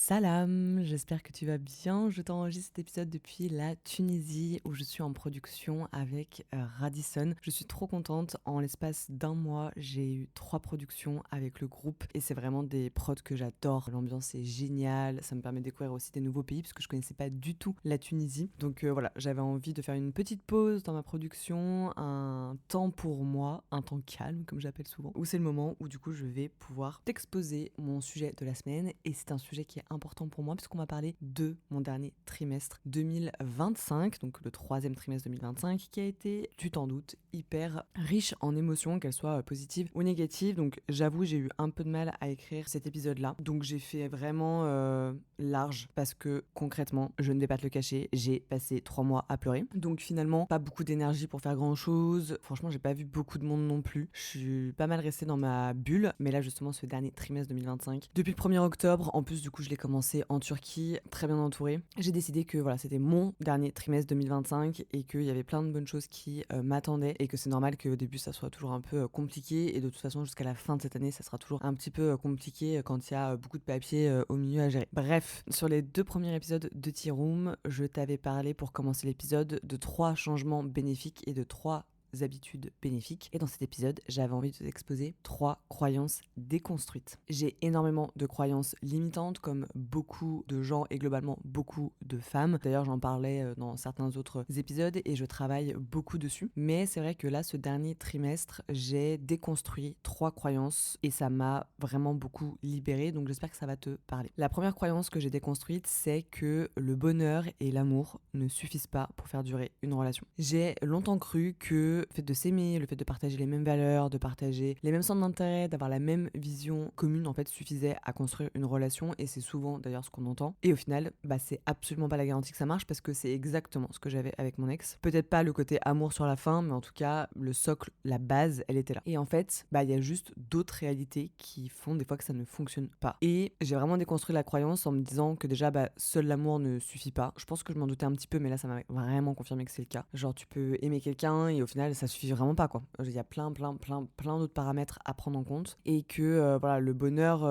Salam, j'espère que tu vas bien. Je t'enregistre cet épisode depuis la Tunisie où je suis en production avec Radisson. Je suis trop contente. En l'espace d'un mois, j'ai eu 3 productions avec le groupe et c'est vraiment des prods que j'adore. L'ambiance est géniale, ça me permet de découvrir aussi des nouveaux pays parce que je connaissais pas du tout la Tunisie. Donc voilà, j'avais envie de faire une petite pause dans ma production, un temps pour moi, un temps calme comme j'appelle souvent, où c'est le moment où du coup je vais pouvoir t'exposer mon sujet de la semaine et c'est un sujet qui est important pour moi puisqu'on va parler de mon dernier trimestre 2025, donc le 3e trimestre 2025 qui a été, tu t'en doutes, hyper riche en émotions, qu'elles soient positives ou négatives. Donc j'avoue, j'ai eu un peu de mal à écrire cet épisode-là. Donc j'ai fait vraiment large parce que concrètement, je ne vais pas te le cacher, j'ai passé 3 mois à pleurer. Donc finalement, pas beaucoup d'énergie pour faire grand-chose. Franchement, j'ai pas vu beaucoup de monde non plus. Je suis pas mal restée dans ma bulle. Mais là, justement, ce dernier trimestre 2025, depuis le 1er octobre, en plus, du coup, je l'ai commencé en Turquie, très bien entourée. J'ai décidé que voilà, c'était mon dernier trimestre 2025 et qu'il y avait plein de bonnes choses qui m'attendaient et que c'est normal qu'au début, ça soit toujours un peu compliqué. Et de toute façon, jusqu'à la fin de cette année, ça sera toujours un petit peu compliqué quand il y a beaucoup de papiers au milieu à gérer. Bref, sur les 2 premiers épisodes de Tea Room, je t'avais parlé pour commencer l'épisode de 3 changements bénéfiques et de 3 habitudes bénéfiques. Et dans cet épisode, j'avais envie de t'exposer 3 croyances déconstruites. J'ai énormément de croyances limitantes comme beaucoup de gens et globalement beaucoup de femmes. D'ailleurs, j'en parlais dans certains autres épisodes et je travaille beaucoup dessus. Mais c'est vrai que là, ce dernier trimestre, j'ai déconstruit 3 croyances et ça m'a vraiment beaucoup libérée. Donc j'espère que ça va te parler. La première croyance que j'ai déconstruite, c'est que le bonheur et l'amour ne suffisent pas pour faire durer une relation. J'ai longtemps cru que le fait de s'aimer, le fait de partager les mêmes valeurs, de partager les mêmes centres d'intérêt, d'avoir la même vision commune, en fait, suffisait à construire une relation et c'est souvent d'ailleurs ce qu'on entend. Et au final, c'est absolument pas la garantie que ça marche parce que c'est exactement ce que j'avais avec mon ex. Peut-être pas le côté amour sur la fin, mais en tout cas, le socle, la base, elle était là. Et en fait, il y a juste d'autres réalités qui font des fois que ça ne fonctionne pas. Et j'ai vraiment déconstruit la croyance en me disant que déjà, seul l'amour ne suffit pas. Je pense que je m'en doutais un petit peu, mais là, ça m'a vraiment confirmé que c'est le cas. Genre, tu peux aimer quelqu'un et au final, ça suffit vraiment pas, quoi. Il y a plein d'autres paramètres à prendre en compte et que voilà, le bonheur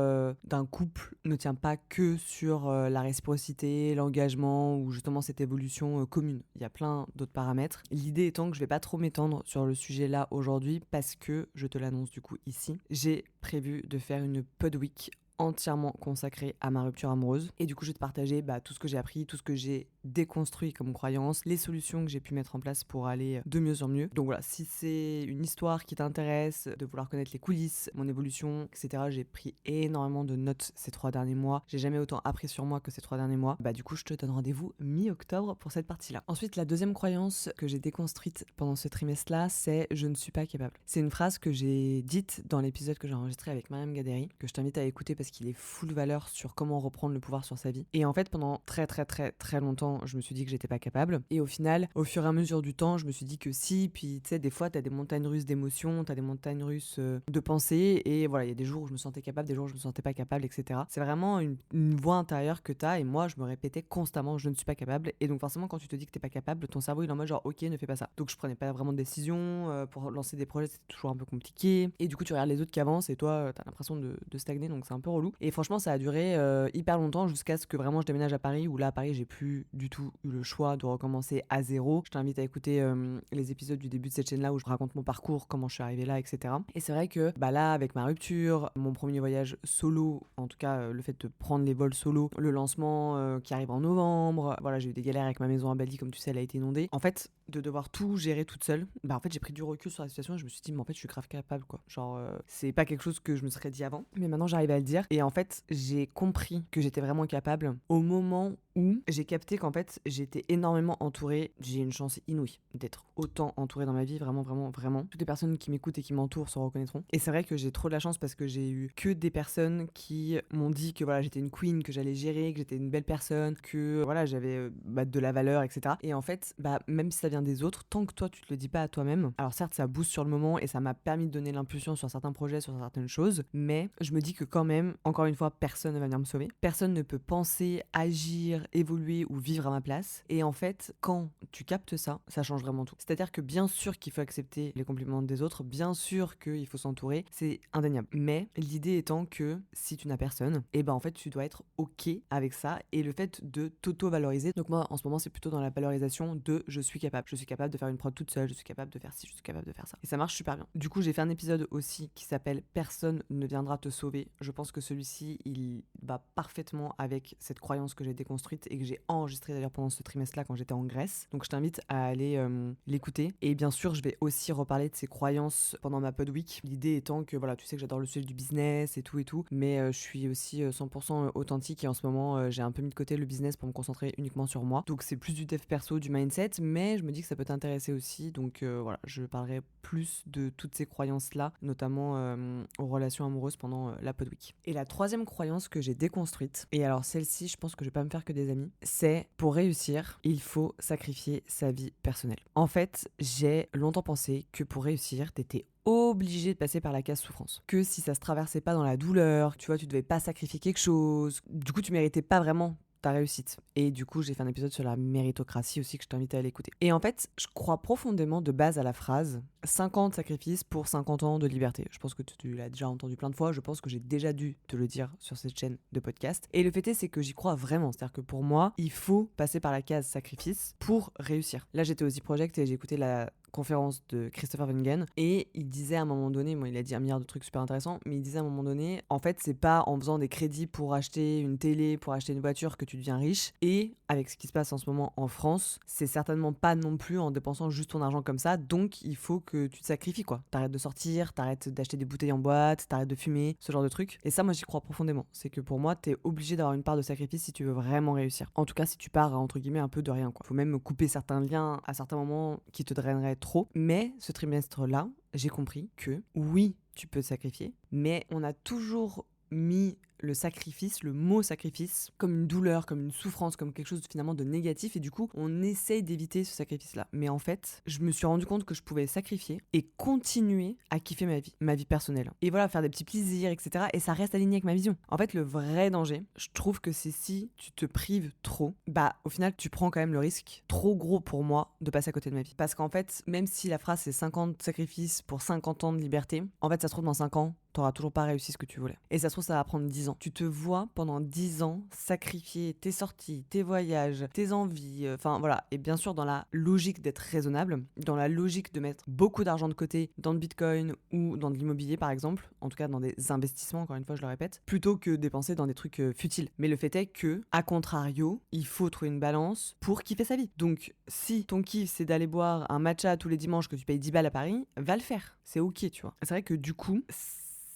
d'un couple ne tient pas que sur la réciprocité, l'engagement ou justement cette évolution commune. Il y a plein d'autres paramètres. L'idée étant que je vais pas trop m'étendre sur le sujet là aujourd'hui parce que, je te l'annonce du coup ici, j'ai prévu de faire une pod week entièrement consacrée à ma rupture amoureuse et du coup je vais te partager tout ce que j'ai appris, tout ce que j'ai déconstruit comme croyance, les solutions que j'ai pu mettre en place pour aller de mieux en mieux. Donc voilà, si c'est une histoire qui t'intéresse, de vouloir connaître les coulisses, mon évolution, etc., j'ai pris énormément de notes ces 3 derniers mois. J'ai jamais autant appris sur moi que ces 3 derniers mois. Du coup je te donne rendez-vous mi-octobre pour cette partie-là. Ensuite, la deuxième croyance que j'ai déconstruite pendant ce trimestre-là, c'est « je ne suis pas capable ». C'est une phrase que j'ai dite dans l'épisode que j'ai enregistré avec Mariam Gaderi, que je t'invite à écouter parce qu'il est full valeur sur comment reprendre le pouvoir sur sa vie. Et en fait, pendant très longtemps, je me suis dit que j'étais pas capable. Et au final, au fur et à mesure du temps, je me suis dit que si. Puis tu sais, des fois, t'as des montagnes russes d'émotions, t'as des montagnes russes de pensées. Et voilà, il y a des jours où je me sentais capable, des jours où je me sentais pas capable, etc. C'est vraiment une voix intérieure que t'as. Et moi, je me répétais constamment, je ne suis pas capable. Et donc forcément, quand tu te dis que t'es pas capable, ton cerveau il est en mode genre, ok, ne fais pas ça. Donc je prenais pas vraiment de décision. Pour lancer des projets, c'était toujours un peu compliqué. Et du coup, tu regardes les autres qui avancent et toi, t'as l'impression de stagner. Donc c'est un peu relou. Et franchement, ça a duré hyper longtemps jusqu'à ce que vraiment je déménage à Paris, où là, à Paris, j'ai plus du tout eu le choix de recommencer à zéro. Je t'invite à écouter les épisodes du début de cette chaîne-là où je raconte mon parcours, comment je suis arrivée là, etc. Et c'est vrai que là, avec ma rupture, mon premier voyage solo, en tout cas le fait de prendre les vols solo, le lancement qui arrive en novembre, voilà, j'ai eu des galères avec ma maison à Bali, comme tu sais, elle a été inondée. En fait, de devoir tout gérer toute seule, en fait, j'ai pris du recul sur la situation et je me suis dit, mais en fait, je suis grave capable, quoi. Genre, c'est pas quelque chose que je me serais dit avant, mais maintenant, j'arrive à le dire. Et en fait, j'ai compris que j'étais vraiment capable au moment où j'ai capté qu'en fait, j'étais énormément entourée. J'ai une chance inouïe d'être autant entourée dans ma vie, vraiment. Toutes les personnes qui m'écoutent et qui m'entourent se reconnaîtront. Et c'est vrai que j'ai trop de la chance parce que j'ai eu que des personnes qui m'ont dit que voilà, j'étais une queen, que j'allais gérer, que j'étais une belle personne, que voilà, j'avais de la valeur, etc. Et en fait, même si ça vient des autres, tant que toi, tu te le dis pas à toi-même, alors certes, ça booste sur le moment et ça m'a permis de donner l'impulsion sur certains projets, sur certaines choses, mais je me dis que quand même, encore une fois, personne ne va venir me sauver. Personne ne peut penser, agir, évoluer ou vivre à ma place. Et en fait, quand tu captes ça, ça change vraiment tout. C'est-à-dire que bien sûr qu'il faut accepter les compliments des autres, bien sûr qu'il faut s'entourer, c'est indéniable. Mais l'idée étant que si tu n'as personne, et ben en fait tu dois être ok avec ça et le fait de t'auto-valoriser. Donc moi en ce moment c'est plutôt dans la valorisation de je suis capable de faire une prod toute seule, je suis capable de faire ci, je suis capable de faire ça. Et ça marche super bien. Du coup j'ai fait un épisode aussi qui s'appelle Personne ne viendra te sauver. Je pense que celui-ci il va parfaitement avec cette croyance que j'ai déconstruite et que j'ai enregistrée d'ailleurs pendant ce trimestre-là quand j'étais en Grèce. Donc je t'invite à aller l'écouter. Et bien sûr je vais aussi reparler de ces croyances pendant ma pod week. L'idée étant que voilà, tu sais que j'adore le sujet du business et tout, mais je suis aussi 100% authentique et en ce moment j'ai un peu mis de côté le business pour me concentrer uniquement sur moi. Donc c'est plus du dev perso, du mindset, mais je me dis que ça peut t'intéresser aussi. Donc voilà, je parlerai plus de toutes ces croyances-là, notamment aux relations amoureuses pendant la pod week. Et la troisième croyance que j'ai déconstruite, et alors celle-ci, je pense que je vais pas me faire que des amis, c'est pour réussir, il faut sacrifier sa vie personnelle. En fait, j'ai longtemps pensé que pour réussir, t'étais obligé de passer par la case souffrance. Que si ça se traversait pas dans la douleur, tu vois, tu devais pas sacrifier quelque chose. Du coup, tu méritais pas vraiment ta réussite. Et du coup, j'ai fait un épisode sur la méritocratie aussi que je t'invite à aller écouter. Et en fait, je crois profondément de base à la phrase 50 sacrifices pour 50 ans de liberté. Je pense que tu l'as déjà entendu plein de fois. Je pense que j'ai déjà dû te le dire sur cette chaîne de podcast. Et le fait est, c'est que j'y crois vraiment. C'est-à-dire que pour moi, il faut passer par la case sacrifice pour réussir. Là, j'étais au The Project et j'ai écouté la conférence de Christopher Wengen et il disait à un moment donné, il a dit un milliard de trucs super intéressants, mais il disait à un moment donné, en fait c'est pas en faisant des crédits pour acheter une télé, pour acheter une voiture que tu deviens riche, et avec ce qui se passe en ce moment en France, c'est certainement pas non plus en dépensant juste ton argent comme ça, donc il faut que tu te sacrifies quoi, t'arrêtes de sortir, t'arrêtes d'acheter des bouteilles en boîte, t'arrêtes de fumer, ce genre de trucs, et ça moi j'y crois profondément, c'est que pour moi t'es obligé d'avoir une part de sacrifice si tu veux vraiment réussir, en tout cas si tu pars entre guillemets un peu de rien quoi, faut même couper certains liens à certains moments qui te draineraient trop, mais ce trimestre-là, j'ai compris que oui, tu peux te sacrifier, mais on a toujours mis le sacrifice, le mot sacrifice, comme une douleur, comme une souffrance, comme quelque chose finalement de négatif, et du coup, on essaye d'éviter ce sacrifice-là. Mais en fait, je me suis rendu compte que je pouvais sacrifier et continuer à kiffer ma vie personnelle. Et voilà, faire des petits plaisirs, etc. Et ça reste aligné avec ma vision. En fait, le vrai danger, je trouve que c'est si tu te prives trop, bah au final, tu prends quand même le risque, trop gros pour moi, de passer à côté de ma vie. Parce qu'en fait, même si la phrase c'est 50 sacrifices pour 50 ans de liberté, en fait, ça se trouve dans 5 ans, t'auras toujours pas réussi ce que tu voulais. Et ça se trouve, ça va prendre 10 ans. Tu te vois pendant 10 ans sacrifier tes sorties, tes voyages, tes envies, enfin voilà. Et bien sûr, dans la logique d'être raisonnable, dans la logique de mettre beaucoup d'argent de côté dans le bitcoin ou dans de l'immobilier par exemple, en tout cas dans des investissements, encore une fois, je le répète, plutôt que dépenser dans des trucs futiles. Mais le fait est que, à contrario, il faut trouver une balance pour kiffer sa vie. Donc, si ton kiff c'est d'aller boire un matcha tous les dimanches que tu payes 10 balles à Paris, va le faire. C'est ok, tu vois. C'est vrai que du coup,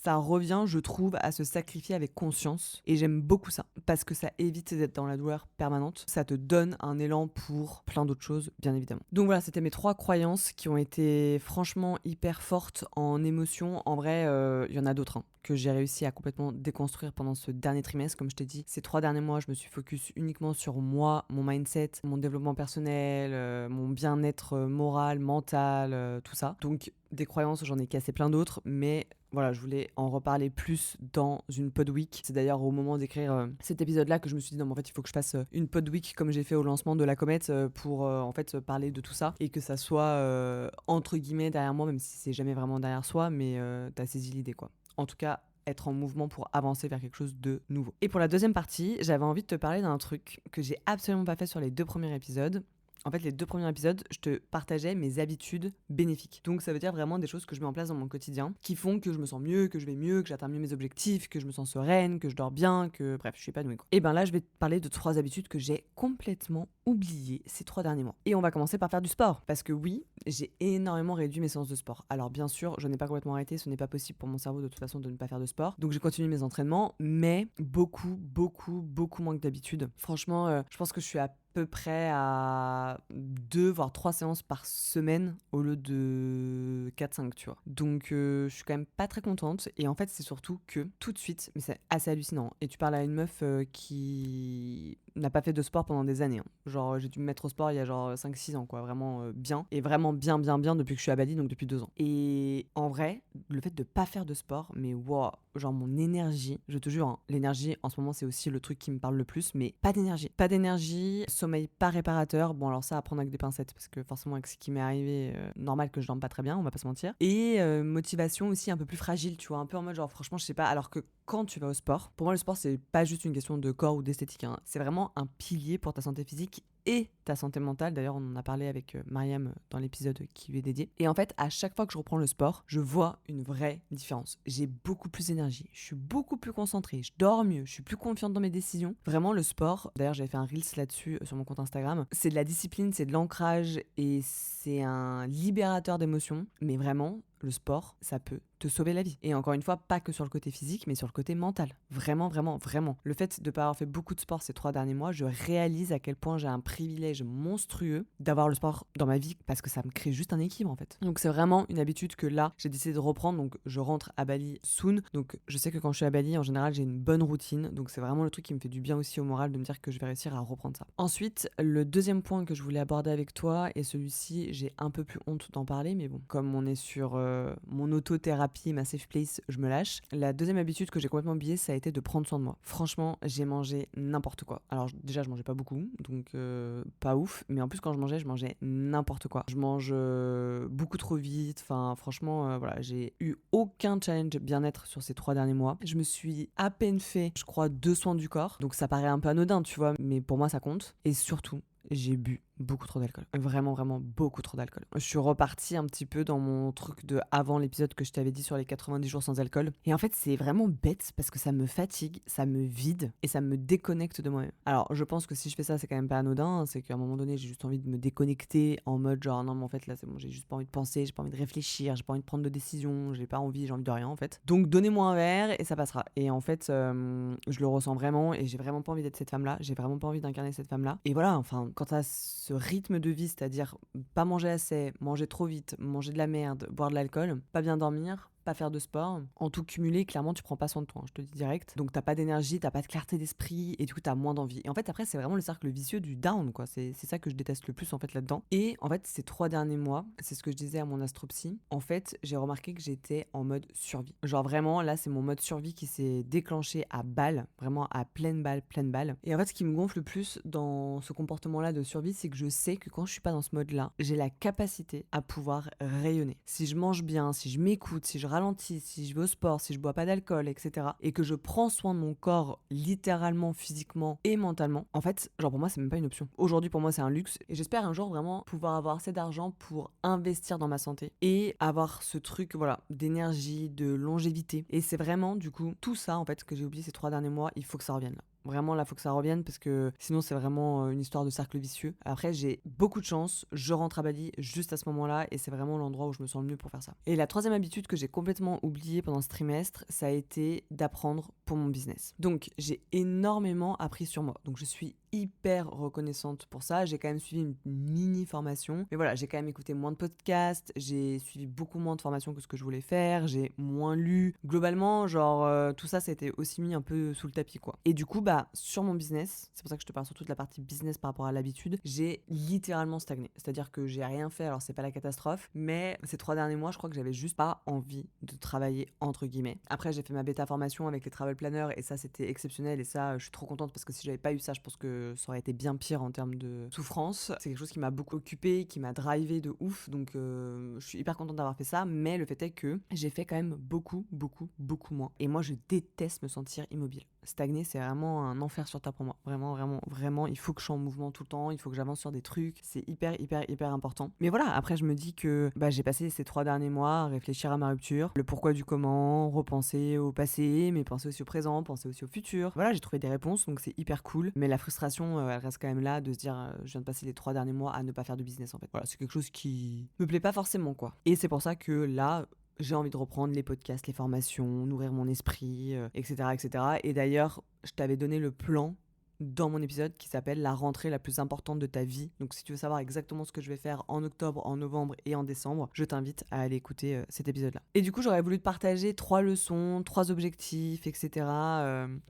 ça revient, je trouve, à se sacrifier avec conscience. Et j'aime beaucoup ça, parce que ça évite d'être dans la douleur permanente. Ça te donne un élan pour plein d'autres choses, bien évidemment. Donc voilà, c'était mes 3 croyances qui ont été franchement hyper fortes en émotion. En vrai, il y en a d'autres, hein, que j'ai réussi à complètement déconstruire pendant ce dernier trimestre. Comme je t'ai dit, ces 3 derniers mois, je me suis focus uniquement sur moi, mon mindset, mon développement personnel, mon bien-être moral, mental, tout ça. Donc des croyances, j'en ai cassé plein d'autres, mais voilà, je voulais en reparler plus dans une pod week. C'est d'ailleurs au moment d'écrire cet épisode-là que je me suis dit non, mais en fait, il faut que je fasse une pod week comme j'ai fait au lancement de la comète pour en fait parler de tout ça et que ça soit entre guillemets derrière moi, même si c'est jamais vraiment derrière soi, mais t'as saisi l'idée quoi. En tout cas, être en mouvement pour avancer vers quelque chose de nouveau. Et pour la deuxième partie, j'avais envie de te parler d'un truc que j'ai absolument pas fait sur les 2 premiers épisodes. En fait, les 2 premiers épisodes, je te partageais mes habitudes bénéfiques. Donc ça veut dire vraiment des choses que je mets en place dans mon quotidien, qui font que je me sens mieux, que je vais mieux, que j'atteins mieux mes objectifs, que je me sens sereine, que je dors bien, que bref, je suis épanouie quoi. Et ben là, je vais te parler de 3 habitudes que j'ai complètement oubliées ces 3 derniers mois. Et on va commencer par faire du sport. Parce que oui, j'ai énormément réduit mes séances de sport. Alors bien sûr, je n'ai pas complètement arrêté, ce n'est pas possible pour mon cerveau de toute façon de ne pas faire de sport. Donc j'ai continué mes entraînements, mais beaucoup moins que d'habitude. Franchement, je pense que je suis à peu près à 2 voire 3 séances par semaine au lieu de 4-5, tu vois. Donc je suis quand même pas très contente et en fait c'est surtout que tout de suite, mais c'est assez hallucinant, et tu parles à une meuf qui n'a pas fait de sport pendant des années, hein. Genre, j'ai dû me mettre au sport il y a genre 5-6 ans, quoi, vraiment bien. Et vraiment bien, bien, bien depuis que je suis à Bali, donc depuis 2 ans. Et en vrai, le fait de pas faire de sport, mais wow, genre mon énergie, je te jure, hein, l'énergie en ce moment c'est aussi le truc qui me parle le plus, mais pas d'énergie. Pas d'énergie, sommeil pas réparateur. Bon, alors ça à prendre avec des pincettes, parce que forcément avec ce qui m'est arrivé, normal que je dorme pas très bien, on va pas se mentir. Et motivation aussi un peu plus fragile, tu vois, un peu en mode genre franchement je sais pas, alors que quand tu vas au sport, pour moi le sport c'est pas juste une question de corps ou d'esthétique, hein. C'est vraiment un pilier pour ta santé physique et ta santé mentale. D'ailleurs, on en a parlé avec Mariam dans l'épisode qui lui est dédié. Et en fait, à chaque fois que je reprends le sport, je vois une vraie différence. J'ai beaucoup plus d'énergie, je suis beaucoup plus concentrée, je dors mieux, je suis plus confiante dans mes décisions. Vraiment, le sport, d'ailleurs, j'avais fait un Reels là-dessus sur mon compte Instagram, c'est de la discipline, c'est de l'ancrage et c'est un libérateur d'émotions. Mais vraiment, le sport, ça peut te sauver la vie. Et encore une fois, pas que sur le côté physique, mais sur le côté mental. Vraiment, vraiment, vraiment. Le fait de ne pas avoir fait beaucoup de sport ces 3 derniers mois, je réalise à quel point j'ai un privilège monstrueux d'avoir le sport dans ma vie parce que ça me crée juste un équilibre en fait. Donc c'est vraiment une habitude que là, j'ai décidé de reprendre. Donc je rentre à Bali soon. Donc je sais que quand je suis à Bali, en général, j'ai une bonne routine. Donc c'est vraiment le truc qui me fait du bien aussi au moral de me dire que je vais réussir à reprendre ça. Ensuite, le deuxième point que je voulais aborder avec toi, et celui-ci, j'ai un peu plus honte d'en parler, mais bon, comme on est sur mon autothérapie, ma safe place, je me lâche. La deuxième habitude que j'ai complètement oubliée, ça a été de prendre soin de moi. Franchement, j'ai mangé n'importe quoi. Alors déjà, je mangeais pas beaucoup, donc pas ouf. Mais en plus, quand je mangeais n'importe quoi. Je mange beaucoup trop vite. Enfin, franchement, voilà, j'ai eu aucun challenge bien-être sur ces 3 derniers mois. Je me suis à peine fait, je crois, 2 soins du corps. Donc ça paraît un peu anodin, tu vois, mais pour moi, ça compte. Et surtout, j'ai bu beaucoup trop d'alcool. Vraiment, vraiment beaucoup trop d'alcool. Je suis repartie un petit peu dans mon truc de avant l'épisode que je t'avais dit sur les 90 jours sans alcool. Et en fait, c'est vraiment bête parce que ça me fatigue, ça me vide et ça me déconnecte de moi-même. Alors, je pense que si je fais ça, c'est quand même pas anodin. Hein. C'est qu'à un moment donné, j'ai juste envie de me déconnecter en mode genre non, mais en fait, là, c'est bon, j'ai juste pas envie de penser, j'ai pas envie de réfléchir, j'ai pas envie de prendre de décision, j'ai envie de rien en fait. Donc, donnez-moi un verre et ça passera. Et en fait, je le ressens vraiment et j'ai vraiment pas envie d'être cette femme-là. J'ai vraiment pas envie d'incarner cette femme-là. Et voilà, enfin, quand t'as ce rythme de vie, c'est-à-dire pas manger assez, manger trop vite, manger de la merde, boire de l'alcool, pas bien dormir, pas faire de sport, en tout cumulé, clairement tu prends pas soin de toi, hein, je te dis direct. Donc t'as pas d'énergie, t'as pas de clarté d'esprit et du coup t'as moins d'envie. Et en fait après c'est vraiment le cercle vicieux du down quoi, c'est ça que je déteste le plus en fait là-dedans. Et en fait ces 3 derniers mois, c'est ce que je disais à mon astropsy, en fait j'ai remarqué que j'étais en mode survie. Genre vraiment là c'est mon mode survie qui s'est déclenché à balle, vraiment à pleine balle, pleine balle. Et en fait ce qui me gonfle le plus dans ce comportement là de survie, c'est que je sais que quand je suis pas dans ce mode là, j'ai la capacité à pouvoir rayonner. Si je mange bien, si je m'écoute, si je ralentis, si je vais au sport, si je bois pas d'alcool, etc. et que je prends soin de mon corps littéralement, physiquement et mentalement, en fait, genre pour moi, c'est même pas une option. Aujourd'hui, pour moi, c'est un luxe et j'espère un jour vraiment pouvoir avoir assez d'argent pour investir dans ma santé et avoir ce truc, voilà, d'énergie, de longévité. Et c'est vraiment, du coup, tout ça, en fait, que j'ai oublié ces 3 derniers mois, il faut que ça revienne là. Vraiment, là, faut que ça revienne parce que sinon, c'est vraiment une histoire de cercle vicieux. Après, j'ai beaucoup de chance. Je rentre à Bali juste à ce moment-là et c'est vraiment l'endroit où je me sens le mieux pour faire ça. Et la troisième habitude que j'ai complètement oubliée pendant ce trimestre, ça a été d'apprendre pour mon business. Donc, j'ai énormément appris sur moi. Donc, je suis hyper reconnaissante pour ça. J'ai quand même suivi une mini formation. Mais voilà, j'ai quand même écouté moins de podcasts. J'ai suivi beaucoup moins de formations que ce que je voulais faire. J'ai moins lu. Globalement, genre, tout ça, ça a été aussi mis un peu sous le tapis, quoi. Et du coup, sur mon business, c'est pour ça que je te parle surtout de la partie business par rapport à l'habitude, j'ai littéralement stagné. C'est-à-dire que j'ai rien fait, alors c'est pas la catastrophe, mais ces 3 derniers mois, je crois que j'avais juste pas envie de travailler, entre guillemets. Après, j'ai fait ma bêta formation avec les travel planners et ça, c'était exceptionnel et ça, je suis trop contente parce que si j'avais pas eu ça, je pense que ça aurait été bien pire en termes de souffrance. C'est quelque chose qui m'a beaucoup occupée, qui m'a drivé de ouf, donc je suis hyper contente d'avoir fait ça, mais le fait est que j'ai fait quand même beaucoup, beaucoup, beaucoup moins. Et moi, je déteste me sentir immobile. Stagner, c'est vraiment un enfer sur terre pour moi. Vraiment, vraiment, vraiment, il faut que je sois en mouvement tout le temps, il faut que j'avance sur des trucs. C'est hyper, hyper, hyper important. Mais voilà, après, je me dis que j'ai passé ces 3 derniers mois à réfléchir à ma rupture, le pourquoi du comment, repenser au passé, mais penser aussi au présent, penser aussi au futur. Voilà, j'ai trouvé des réponses, donc c'est hyper cool. Mais la frustration, elle reste quand même là de se dire, je viens de passer les 3 derniers mois à ne pas faire de business en fait. Voilà, c'est quelque chose qui me plaît pas forcément, quoi. Et c'est pour ça que là, j'ai envie de reprendre les podcasts, les formations, nourrir mon esprit, etc., etc. Et d'ailleurs, je t'avais donné le plan dans mon épisode qui s'appelle la rentrée la plus importante de ta vie. Donc si tu veux savoir exactement ce que je vais faire en octobre, en novembre et en décembre, je t'invite à aller écouter cet épisode-là. Et du coup, j'aurais voulu te partager 3 leçons, 3 objectifs, etc.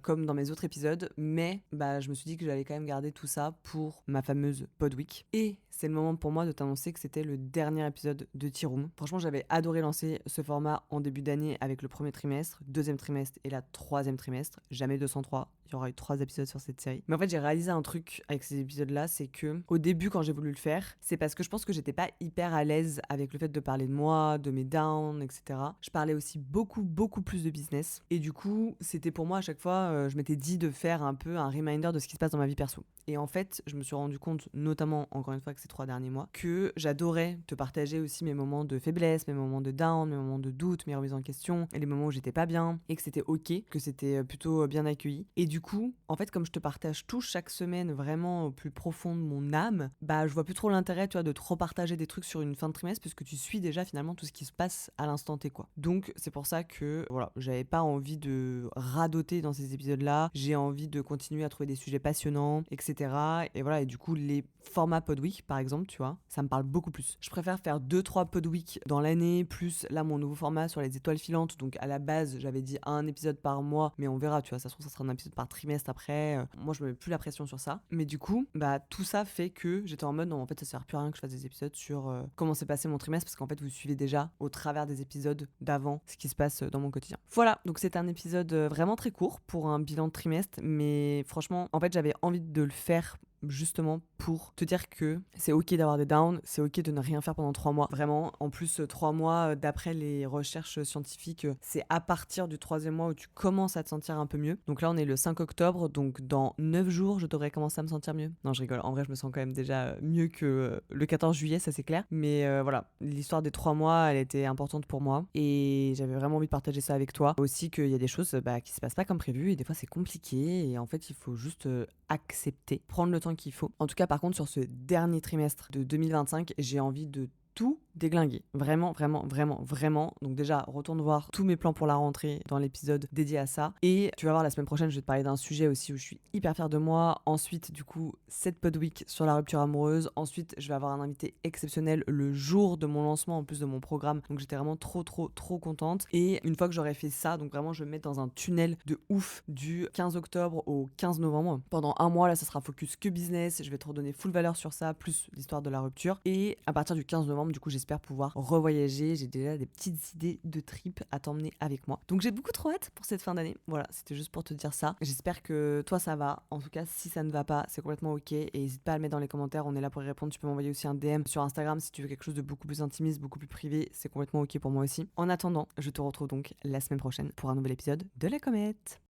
Comme dans mes autres épisodes, mais je me suis dit que j'allais quand même garder tout ça pour ma fameuse Pod Week. Et c'est le moment pour moi de t'annoncer que c'était le dernier épisode de Tea Room. Franchement, j'avais adoré lancer ce format en début d'année avec le premier trimestre, deuxième trimestre et la troisième trimestre. Jamais 203. Il y aura eu 3 épisodes sur cette série. Mais en fait, j'ai réalisé un truc avec ces épisodes-là, c'est que au début, quand j'ai voulu le faire, c'est parce que je pense que j'étais pas hyper à l'aise avec le fait de parler de moi, de mes downs, etc. Je parlais aussi beaucoup plus de business. Et du coup, c'était pour moi à chaque fois, je m'étais dit de faire un peu un reminder de ce qui se passe dans ma vie perso. Et en fait, je me suis rendu compte, notamment, encore une fois, que ces 3 derniers mois, que j'adorais te partager aussi mes moments de faiblesse, mes moments de down, mes moments de doute, mes remises en question, et les moments où j'étais pas bien, et que c'était ok, que c'était plutôt bien accueilli. Et du coup, en fait, comme je te partage tout chaque semaine vraiment au plus profond de mon âme, je vois plus trop l'intérêt, tu vois, de trop partager des trucs sur une fin de trimestre, puisque tu suis déjà finalement tout ce qui se passe à l'instant T, quoi. Donc, c'est pour ça que, voilà, j'avais pas envie de radoter dans ces épisodes-là, j'ai envie de continuer à trouver des sujets passionnants, etc. Et voilà, et du coup, les formats Podweek, par exemple, tu vois, ça me parle beaucoup plus. Je préfère faire 2-3 Podweek dans l'année, plus là, mon nouveau format sur les étoiles filantes. Donc, à la base, j'avais dit un épisode par mois, mais on verra, tu vois, ça se trouve, ça sera un épisode par trimestre après. Moi, je me mets plus la pression sur ça. Mais du coup, tout ça fait que j'étais en mode, non, en fait, ça sert plus à rien que je fasse des épisodes sur comment s'est passé mon trimestre, parce qu'en fait, vous suivez déjà au travers des épisodes d'avant ce qui se passe dans mon quotidien. Voilà, donc c'est un épisode vraiment très court pour un bilan de trimestre, mais franchement, en fait, j'avais envie de le faire justement pour te dire que c'est ok d'avoir des downs, c'est ok de ne rien faire pendant 3 mois. Vraiment, en plus 3 mois, d'après les recherches scientifiques, c'est à partir du 3e mois où tu commences à te sentir un peu mieux. Donc là, on est le 5 octobre, donc dans 9 jours, je devrais commencer à me sentir mieux. Non, je rigole, en vrai, je me sens quand même déjà mieux que le 14 juillet, ça c'est clair. Mais voilà, l'histoire des 3 mois, elle était importante pour moi et j'avais vraiment envie de partager ça avec toi. Aussi qu'il y a des choses qui se passent pas comme prévu et des fois c'est compliqué et en fait, il faut juste accepter, prendre le temps qu'il faut. En tout cas, par contre, sur ce dernier trimestre de 2025, j'ai envie de tout déglinguer. Vraiment. Donc déjà, retourne voir tous mes plans pour la rentrée dans l'épisode dédié à ça. Et tu vas voir, la semaine prochaine, je vais te parler d'un sujet aussi où je suis hyper fière de moi. Ensuite, du coup, cette Pod Week sur la rupture amoureuse. Ensuite, je vais avoir un invité exceptionnel le jour de mon lancement, en plus de mon programme. Donc j'étais vraiment trop contente. Et une fois que j'aurai fait ça, donc vraiment, je vais me mettre dans un tunnel de ouf du 15 octobre au 15 novembre. Pendant un mois, là, ça sera focus que business. Je vais te redonner full valeur sur ça, plus l'histoire de la rupture. Et à partir du 15 novembre, du coup, j'espère pouvoir revoyager. J'ai déjà des petites idées de trip à t'emmener avec moi. Donc j'ai beaucoup trop hâte pour cette fin d'année. Voilà, c'était juste pour te dire ça. J'espère que toi ça va. En tout cas, si ça ne va pas, c'est complètement ok. Et n'hésite pas à le mettre dans les commentaires. On est là pour y répondre. Tu peux m'envoyer aussi un DM sur Instagram si tu veux quelque chose de beaucoup plus intimiste, beaucoup plus privé. C'est complètement ok pour moi aussi. En attendant, je te retrouve donc la semaine prochaine pour un nouvel épisode de La Comète.